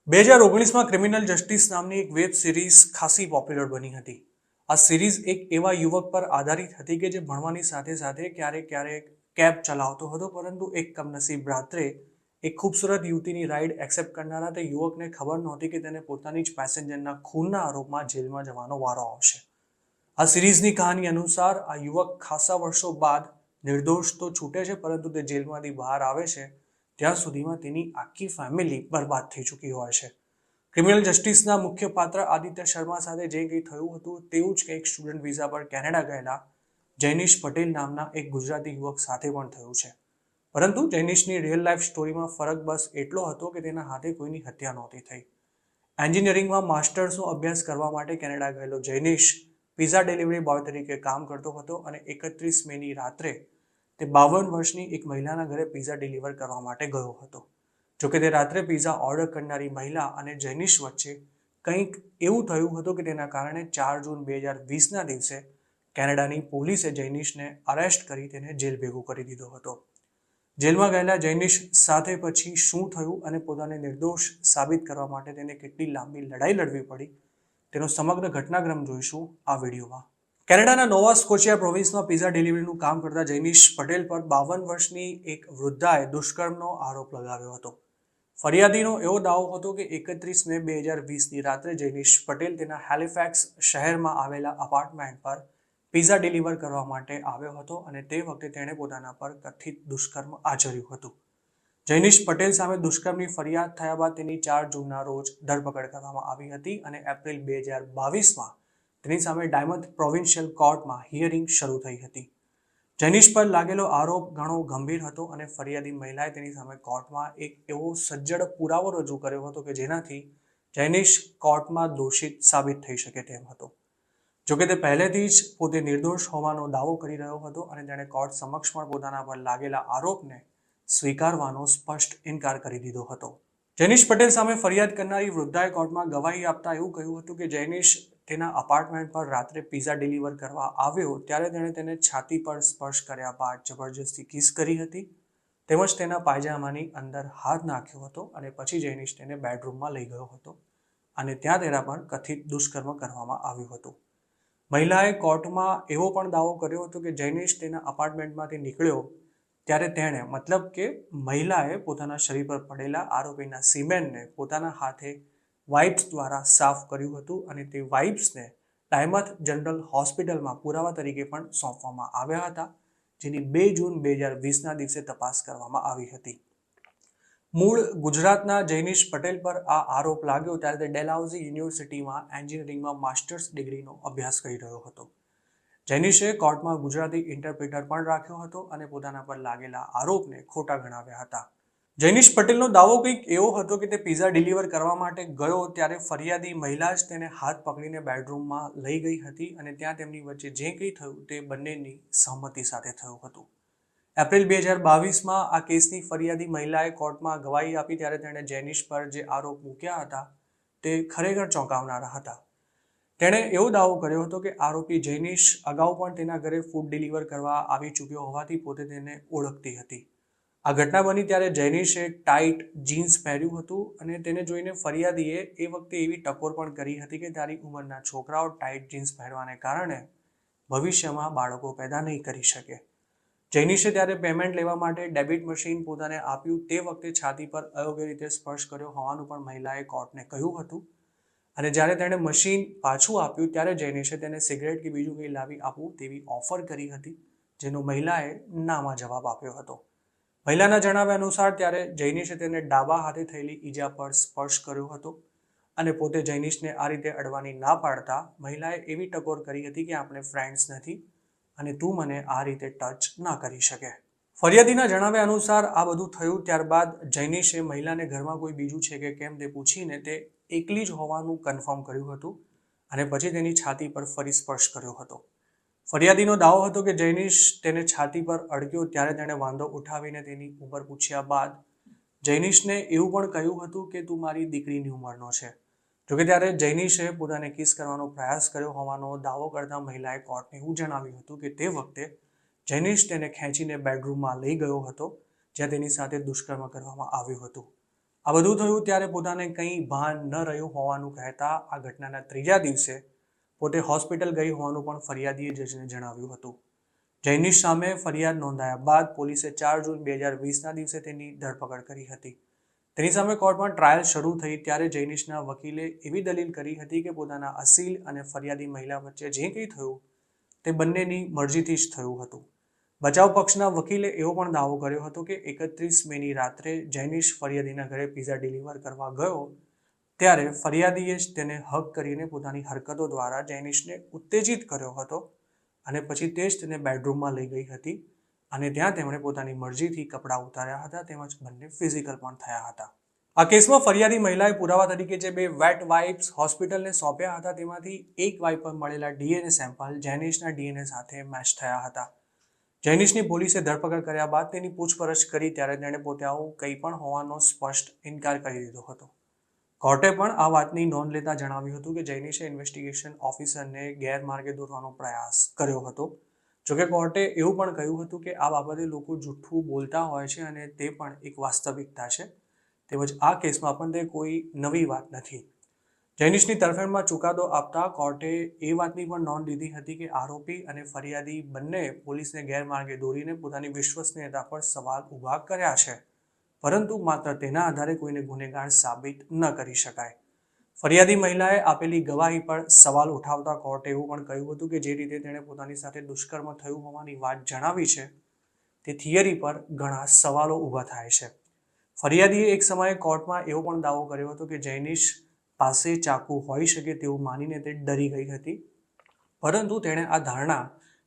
2019માં criminal justice નામની એક web series ખાસી પોપ્યુલર બની હતી। આ સિરીઝ એક એવા યુવક પર આધારિત હતી કે જે ભણવાની સાથે સાથે ક્યારેક ક્યારેક કેબ ચલાવતો હતો, પરંતુ એક કમનસીબ રાત્રે એક ખૂબસૂરત યુવતીની રાઈડ એક્સેપ્ટ કરનારા તે યુવકને ખબર નહોતી કે તેને પોતાની જ પેસેન્જરના ખૂનના આરોપમાં જેલમાં જવાનો વારો આવશે। આ સિરીઝની કહાની અનુસાર આ યુવક ખાસા વર્ષો બાદ નિર્દોષ તો છૂટે છે, પરંતુ તે જેલમાંથી બહાર આવે છે ત્યાં સુધીમાં તેની આખી ફેમિલી બરબાદ થઈ ચૂકી હોય છે। ક્રિમિનલ જસ્ટિસના મુખ્ય પાત્ર આદિત્ય શર્મા સાથે જે કંઈ થયું હતું તેવું જ કંઈક સ્ટુડન્ટ વિઝા પર કેનેડા ગયેલા જૈનિશ પટેલ નામના એક ગુજરાતી યુવક સાથે પણ થયું છે। પરંતુ જૈનિશની રિયલ લાઈફ સ્ટોરીમાં ફરક બસ એટલો હતો કે તેના હાથે કોઈની હત્યા નહોતી થઈ। એન્જિનિયરિંગમાં માસ્ટર્સનો અભ્યાસ કરવા માટે કેનેડા ગયેલો જૈનિશ પિઝા ડિલિવરી બોય તરીકે કામ કરતો હતો અને 31 મેની રાત્રે તે 52 વર્ષની એક મહિલાના ઘરે પિઝા ડિલિવર કરવા માટે ગયો હતો। જોકે તે રાત્રે પિઝા ઓર્ડર કરનારી મહિલા અને જૈનિશ વચ્ચે કંઈક એવું થયું હતું કે તેના કારણે 4 જૂન 2020ના દિવસે કેનેડાની પોલીસે જૈનિશને અરેસ્ટ કરી તેને જેલ ભેગો કરી દીધો હતો। જેલમાં ગયેલા જૈનિશ સાથે પછી શું થયું અને પોતાને નિર્દોષ સાબિત કરવા માટે તેને કેટલી લાંબી લડાઈ લડવી પડી તેનો સમગ્ર ઘટનાક્રમ જોઈશું આ વિડીયોમાં। કેનેડાના નોવા સ્કોશિયા પ્રોવિન્સમાં પિઝા ડિલિવરીનું કામ કરતા જૈનિશ પટેલ પર 52 વર્ષની એક વૃદ્ધાએ દુષ્કર્મનો આરોપ લગાવ્યો હતો। ફરિયાદીનો એવો દાવો હતો કે 31 મે 2020ની રાત્રે જૈનિશ પટેલ તેના હેલિફેક્સ શહેરમાં આવેલા અપાર્ટમેન્ટ પર પિઝા ડિલિવર કરવા માટે આવ્યો હતો અને તે વખતે તેણે પોતાના પર કથિત દુષ્કર્મ આચર્યું હતું। જૈનિશ પટેલ સામે દુષ્કર્મની ફરિયાદ થયા બાદ તેની 4 જૂનના રોજ ધરપકડ કરવામાં આવી હતી અને એપ્રિલ 2022માં તેની સામે ડાયમંડ પ્રોવિન્શિયલ કોર્ટમાં હિયરિંગ શરૂ થઈ હતી। જૈનિશ પર લાગેલો આરોપ ઘણો ગંભીર હતો અને ફરિયાદી મહિલાએ તેની સામે કોર્ટમાં એક એવો સજ્જડ પુરાવો રજૂ કર્યો હતો કે જેનાથી જૈનિશ કોર્ટમાં દોષિત સાબિત થઈ શકે તેમ હતો। જોકે તે પહેલેથી જ પોતે નિર્દોષ હોવાનો દાવો કરી રહ્યો હતો અને તેણે કોર્ટ સમક્ષ પણ પોતાના પર લાગેલા આરોપને સ્વીકારવાનો સ્પષ્ટ ઇનકાર કરી દીધો હતો। જૈનિશ પટેલ સામે ફરિયાદ કરનારી વૃદ્ધાએ કોર્ટમાં ગવાહી આપતા એવું કહ્યું હતું કે જૈનિશ તેના અપાર્ટમેન્ટ પર રાત્રે પિઝા ડિલિવર કરવા આવ્યો ત્યારે તેણે તેને છાતી પર સ્પર્શ કર્યા બાદ જબરજસ્તી કિસ કરી હતી, તેમજ તેના પાયજામાની અંદર હાથ નાખ્યો હતો અને પછી જૈનિશ તેને બેડરૂમમાં લઈ ગયો હતો અને ત્યાં તેના પર કથિત દુષ્કર્મ કરવામાં આવ્યું હતું। મહિલાએ કોર્ટમાં એવો પણ દાવો કર્યો હતો કે જૈનિશ તેના અપાર્ટમેન્ટમાંથી નીકળ્યો ત્યારે તેણે કે મહિલાએ પોતાના શરીર પર પડેલા આરોપીના સિમેનને પોતાના હાથે વાઇપ્સ દ્વારા સાફ કર્યું હતું અને તે વાઇપ્સને ડાયમથ જનરલ હોસ્પિટલમાં પુરાવા તરીકે પણ સોંપવામાં આવ્યા હતા, જેની 2 જૂન 2020ના દિવસે તપાસ કરવામાં આવી હતી। મૂળ ગુજરાતના જૈનિશ પટેલ પર આ આરોપ લાગ્યો ત્યારે તે ડેલહાઉસી યુનિવર્સિટીમાં એન્જિનિયરિંગમાં માસ્ટર્સ ડિગ્રીનો અભ્યાસ કરી રહ્યો હતો। જૈનિશે કોર્ટમાં ગુજરાતી ઇન્ટરપ્રિટર પણ રાખ્યો હતો અને પોતાના પર લાગેલા આરોપને ખોટા ગણાવ્યા હતા। જૈનિશ પટેલનો દાવો કંઈક એવો હતો કે તે પિઝા ડિલિવર કરવા માટે ગયો ત્યારે ફરિયાદી મહિલા જ તેને હાથ પકડીને બેડરૂમમાં લઈ ગઈ હતી અને ત્યાં તેમની વચ્ચે જે કંઈ થયું તે બંનેની સહમતિ સાથે થયું હતું। એપ્રિલ 2022માં આ કેસની ફરિયાદી મહિલાએ કોર્ટમાં ગવાહી આપી ત્યારે તેણે જૈનિશ પર જે આરોપ મૂક્યા હતા તે ખરેખર ચોંકાવનારા હતા। તેણે એવો દાવો કર્યો હતો કે આરોપી જૈનિશ અગાઉ પણ તેના ઘરે ફૂડ ડિલિવર કરવા આવી ચૂક્યો હોવાથી પોતે તેને ઓળખતી હતી। આ ઘટના બની ત્યારે જૈનિશે ટાઈટ જીન્સ પહેર્યું હતું અને તેને જોઈને ફરિયાદીએ એ વખતે એવી ટકોર પણ કરી હતી કે તારી ઉંમરના છોકરાઓ ટાઈટ જીન્સ પહેરવાને કારણે ભવિષ્યમાં બાળકો પેદા નહીં કરી શકે। જૈનિશે ત્યારે પેમેન્ટ લેવા માટે ડેબિટ મશીન પોતાને આપ્યું તે વખતે છાતી પર અયોગ્ય રીતે સ્પર્શ કર્યો હોવાનું પણ મહિલાએ કોર્ટને કહ્યું હતું અને જ્યારે તેણે મશીન પાછું આપ્યું ત્યારે જૈનિશે તેને સિગરેટ કે બીજું કંઈ લાવી આપવું તેવી ઓફર કરી હતી, જેનો મહિલાએ નામાં જવાબ આપ્યો હતો। મહિલાના જણાવ્યા અનુસાર ત્યારે જૈનિશે તેને ડાબા હાથે થયેલી ઈજા પર સ્પર્શ કર્યો હતો અને પોતે જૈનિશને આ રીતે અડવાની ના પાડતા મહિલાએ એવી ટકોર કરી હતી કે આપણે ફ્રેન્ડ્સ નથી અને તું મને આ રીતે ટચ ના કરી શકે। ફરિયાદીના જણાવ્યા અનુસાર આ બધું થયું ત્યારબાદ જૈનિશે મહિલાને ઘરમાં કોઈ બીજું છે કે કેમ તે પૂછીને તે એકલી જ હોવાનું કન્ફર્મ કર્યું હતું અને પછી તેની છાતી પર ફરી સ્પર્શ કર્યો હતો। ફરિયાદીનો દાવો હતો કે જૈનિશ તેને છાતી પર અડક્યો ત્યારે તેણે વાંધો ઉઠાવીને તેની ઉંમર પૂછ્યા બાદ જૈનિશને એવું પણ કહ્યું હતું કે તું મારી દીકરીની ઉંમરનો છે। જોકે ત્યારે જૈનિશે પોતાને કિસ કરવાનો પ્રયાસ કર્યો હોવાનો દાવો કરતા મહિલાએ કોર્ટને એવું જણાવ્યું હતું કે તે વખતે જૈનિશ તેને ખેંચીને બેડરૂમમાં લઈ ગયો હતો જ્યાં તેની સાથે દુષ્કર્મ કરવામાં આવ્યું હતું આ બધું થયું ત્યારે પોતાને કંઈ ભાન ન રહ્યું હોવાનું કહેતા આ ઘટનાના ત્રીજા દિવસે પોતે હોસ્પિટલ ગઈ હોવાનું પણ ફરિયાદીએ જજને જણાવ્યું હતું. જૈનિશ સામે ફરિયાદ નોંધાયા બાદ પોલીસે 4 જૂન 2020ના દિવસે તેની ધરપકડ કરી હતી. તેની સામે કોર્ટમાં ટ્રાયલ શરૂ થઈ ત્યારે જૈનિશના વકીલે એવી દલીલ કરી હતી કે પોતાના અસીલ અને ફરિયાદી મહિલા વચ્ચે જે કંઈ થયું તે બંનેની મરજીથી જ થયું હતું. બચાવ પક્ષના વકીલે એવો પણ દાવો કર્યો હતો કે 31 મેની રાત્રે જૈનિશ ફરિયાદીના ઘરે પિઝા ડિલિવર કરવા ગયો ત્યારે ફરિયાદીએ જ તેને હગ કરીને પોતાની હરકતો દ્વારા જૈનિશને ઉત્તેજિત કર્યો હતો અને પછી તે જ તેને બેડરૂમમાં લઈ ગઈ હતી અને ત્યાં તેમણે પોતાની મરજીથી કપડાં ઉતાર્યા હતા તેમજ બંને ફિઝિકલ પણ થયા હતા. આ કેસમાં ફરિયાદી મહિલાએ પુરાવા તરીકે જે 2 વેટ વાઇપ્સ હોસ્પિટલને સોંપ્યા હતા તેમાંથી એક વાઇપ પર મળેલા ડીએનએ સેમ્પલ જૈનિશના ડીએનએ સાથે મેચ થયા હતા. જૈનિશની પોલીસે ધરપકડ કર્યા બાદ તેની પૂછપરછ કરી ત્યારે તેણે પોતે આવું કંઈ પણ હોવાનો સ્પષ્ટ ઇનકાર કરી દીધો હતો. કોર્ટે પણ આ વાતની નોંધ લેતા જણાવ્યું હતું કે જૈનિશે ઇન્વેસ્ટિગેશન ઓફિસરને ગેરમાર્ગે દોરવાનો પ્રયાસ કર્યો હતો. જોકે કોર્ટે એવું પણ કહ્યું હતું કે આ બાબતે લોકો જૂઠું બોલતા હોય છે અને તે પણ એક વાસ્તવિકતા છે. તેમજ આ કેસમાં પણ તે કોઈ નવી વાત નથી. જૈનિશની તરફેણમાં ચુકાદો આપતા કોર્ટે એ વાતની પણ નોંધ લીધી હતી કે આરોપી અને ફરિયાદી બંને પોલીસને ગેરમાર્ગે દોરીને પોતાની વિશ્વસનીયતા પર સવાલ ઊભા કર્યા છે, પરંતુ માત્ર તેના આધારે કોઈને ગુનેગાર સાબિત ન કરી શકાય. ફરિયાદી મહિલાએ આપેલી ગવાહી પર સવાલ ઉઠાવતા કોર્ટે એવું પણ કહ્યું હતું કે જે રીતે તેણે પોતાની સાથે દુષ્કર્મ થયું હોવાની વાત જણાવી છે તે થિયરી પર ઘણા સવાલો ઊભા થાય છે. ફરિયાદીએ એક સમયે કોર્ટમાં એવો પણ દાવો કર્યો હતો કે જૈનિશ પાસે ચાકુ હોઈ શકે તેવું માનીને તે ડરી ગઈ હતી, પરંતુ તેણે આ ધારણા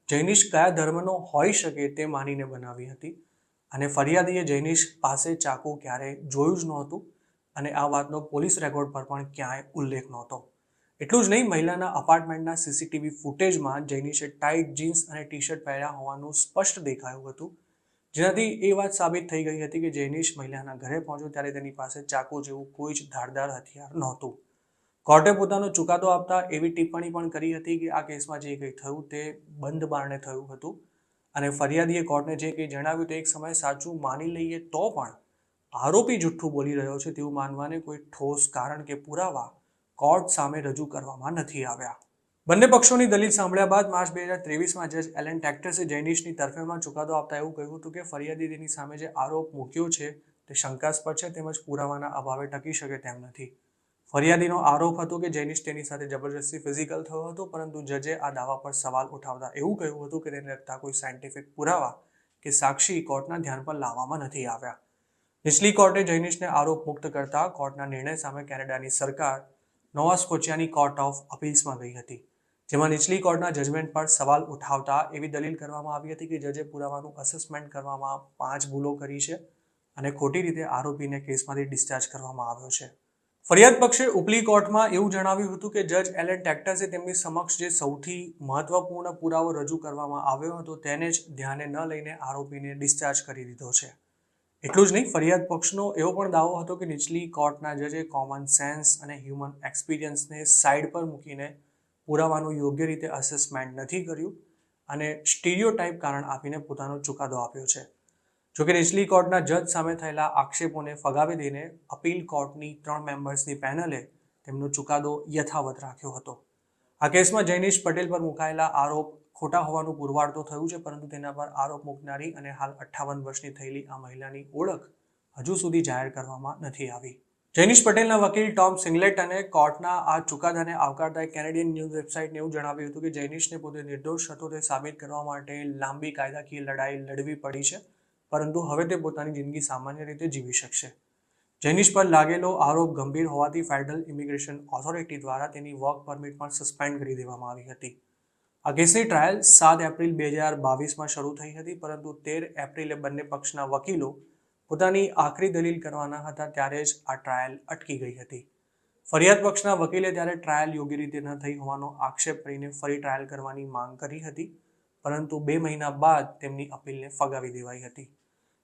જૈનિશ કયા ધર્મનો હોઈ શકે તે માનીને બનાવી હતી અને ફરિયાદીએ જૈનિશ પાસે ચાકુ ક્યારેય જોયું જ નહોતું અને આ વાતનો પોલીસ રેકોર્ડ પર પણ ક્યાંય ઉલ્લેખ નહોતો. એટલું જ નહીં, મહિલાના અપાર્ટમેન્ટના સીસીટીવી ફૂટેજમાં જૈનિશે ટાઇટ જીન્સ અને ટી શર્ટ પહેર્યા હોવાનું સ્પષ્ટ દેખાયું હતું, જેનાથી એ વાત સાબિત થઈ ગઈ હતી કે જૈનિશ મહિલાના ઘરે પહોંચ્યો ત્યારે તેની પાસે ચાકુ જેવું કોઈ જ ધારદાર હથિયાર નહોતું. કોર્ટે પોતાનો ચુકાદો આપતા એવી ટિપ્પણી પણ કરી હતી કે આ કેસમાં જે કંઈ થયું તે બંધ બારણે થયું હતું અને ફરિયાદીએ કોર્ટને જે કંઈ જણાવ્યું તે એક સમયે સાચું માની લઈએ તો પણ આરોપી જુઠ્ઠું બોલી રહ્યો છે તેવું માનવાને કોઈ ઠોસ કારણ કે પુરાવા કોર્ટ સામે રજૂ કરવામાં નથી આવ્યા. બંને પક્ષોની દલીલ સાંભળ્યા બાદ માર્ચ 2023માં જજ એલન ટેક્ટસે જૈનિશની તરફેણમાં ચુકાદો આપતા એવું કહ્યું હતું કે ફરિયાદી તેની સામે જે આરોપ મૂક્યો છે તે શંકાસ્પદ છે તેમજ પુરાવાના અભાવે ટકી શકે તેમ નથી. ફરિયાદીનો આરોપ હતો કે જૈનિશ તેની સાથે જબરજસ્તી ફિઝિકલ થયો હતો, પરંતુ જજે આ દાવા પર સવાલ ઉઠાવતા એવું કહ્યું હતું કે તેને લગતા કોઈ સાયન્ટિફિક પુરાવા કે સાક્ષી કોર્ટના ધ્યાન પર લાવવામાં નથી આવ્યા. નીચલી કોર્ટે જૈનિશને આરોપ મુક્ત કરતા કોર્ટના નિર્ણય સામે કેનેડાની સરકાર નોવા સ્કોચિયાની કોર્ટ ઓફ અપીલ્સમાં ગઈ હતી, જેમાં નીચલી કોર્ટના જજમેન્ટ પર સવાલ ઉઠાવતા એવી દલીલ કરવામાં આવી હતી કે જજે પુરાવાનું અસેસમેન્ટ કરવામાં 5 ભૂલો કરી છે અને ખોટી રીતે આરોપીને કેસમાંથી ડિસ્ચાર્જ કરવામાં આવ્યો છે. ફરિયાદ પક્ષે ઉપલી કોર્ટમાં એવું જણાવ્યું હતું કે જજ એલન ટેક્ટસે તેમની સમક્ષ જે સૌથી મહત્વપૂર્ણ પુરાવો રજૂ કરવામાં આવ્યો હતો તેને જ ધ્યાને ન લઈને આરોપીને ડિસ્ચાર્જ કરી દીધો છે. એટલું જ નહીં, ફરિયાદ પક્ષનો એવો પણ દાવો હતો કે નીચલી કોર્ટના જજે કોમન સેન્સ અને હ્યુમન એક્સપિરિયન્સને સાઇડ પર મૂકીને પુરાવાનું યોગ્ય રીતે અસેસમેન્ટ નથી કર્યું અને સ્ટીરિયોટાઇપ કારણ આપીને પોતાનો ચુકાદો આપ્યો છે. જોકે નીચલી કોર્ટના જજ સામે થયેલા આક્ષેપોને ફગાવી દઈને અપીલ કોર્ટની 3 મેમ્બર્સની પેનલે તેમનો ચુકાદો યથાવત રાખ્યો હતો. આ કેસમાં જૈનિશ પટેલ પર મુકાયેલા આરોપ ખોટા હોવાનું પુરવાર તો થયું છે, પરંતુ તેના પર આરોપ મૂકનારી અને હાલ 58 વર્ષની થયેલી આ મહિલાની ઓળખ હજુ સુધી જાહેર કરવામાં નથી આવી. જૈનિશ પટેલના વકીલ ટોમ સિંગલેટને કોર્ટના આ ચુકાદાને આવકારતા કેનેડિયન ન્યૂઝ વેબસાઇટને એવું જણાવ્યું હતું કે જૈનિશને પોતે નિર્દોષ હતો તે સાબિત કરવા માટે લાંબી કાયદાકીય લડાઈ લડવી પડી છે, પરંતુ હવે તે પોતાની જિંદગી સામાન્ય રીતે જીવી શકશે. જૈનિશ પર લાગેલો આરોપ ગંભીર હોવાથી ફેડરલ ઇમિગ્રેશન ઓથોરિટી દ્વારા તેની વર્ક પરમિટ પણ સસ્પેન્ડ કરી દેવામાં આવી હતી. આ કેસની ટ્રાયલ 7 એપ્રિલ 2022માં શરૂ થઈ હતી, પરંતુ 13 એપ્રિલે બંને પક્ષના વકીલો પોતાની આખરી દલીલ કરવાના હતા ત્યારે જ આ ટ્રાયલ અટકી ગઈ હતી. ફરિયાદ પક્ષના વકીલે ત્યારે ટ્રાયલ યોગ્ય રીતે ન થઈ હોવાનો આક્ષેપ કરીને ફરી ટ્રાયલ કરવાની માંગ કરી હતી, પરંતુ 2 મહિના બાદ તેમની અપીલને ફગાવી દેવાઈ હતી.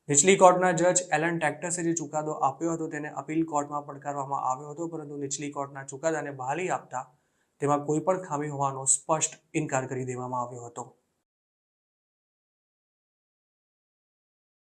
નીચલી કોર્ટના જજ એલન ટેક્ટસે જે ચુકાદો આપ્યો હતો તેને અપીલ કોર્ટમાં પડકારવામાં આવ્યો હતો, પરંતુ નીચલી કોર્ટના ચુકાદાને બહાલી આપતા તેમાં કોઈ પણ ખામી હોવાનો સ્પષ્ટ ઇનકાર કરી દેવામાં આવ્યો હતો.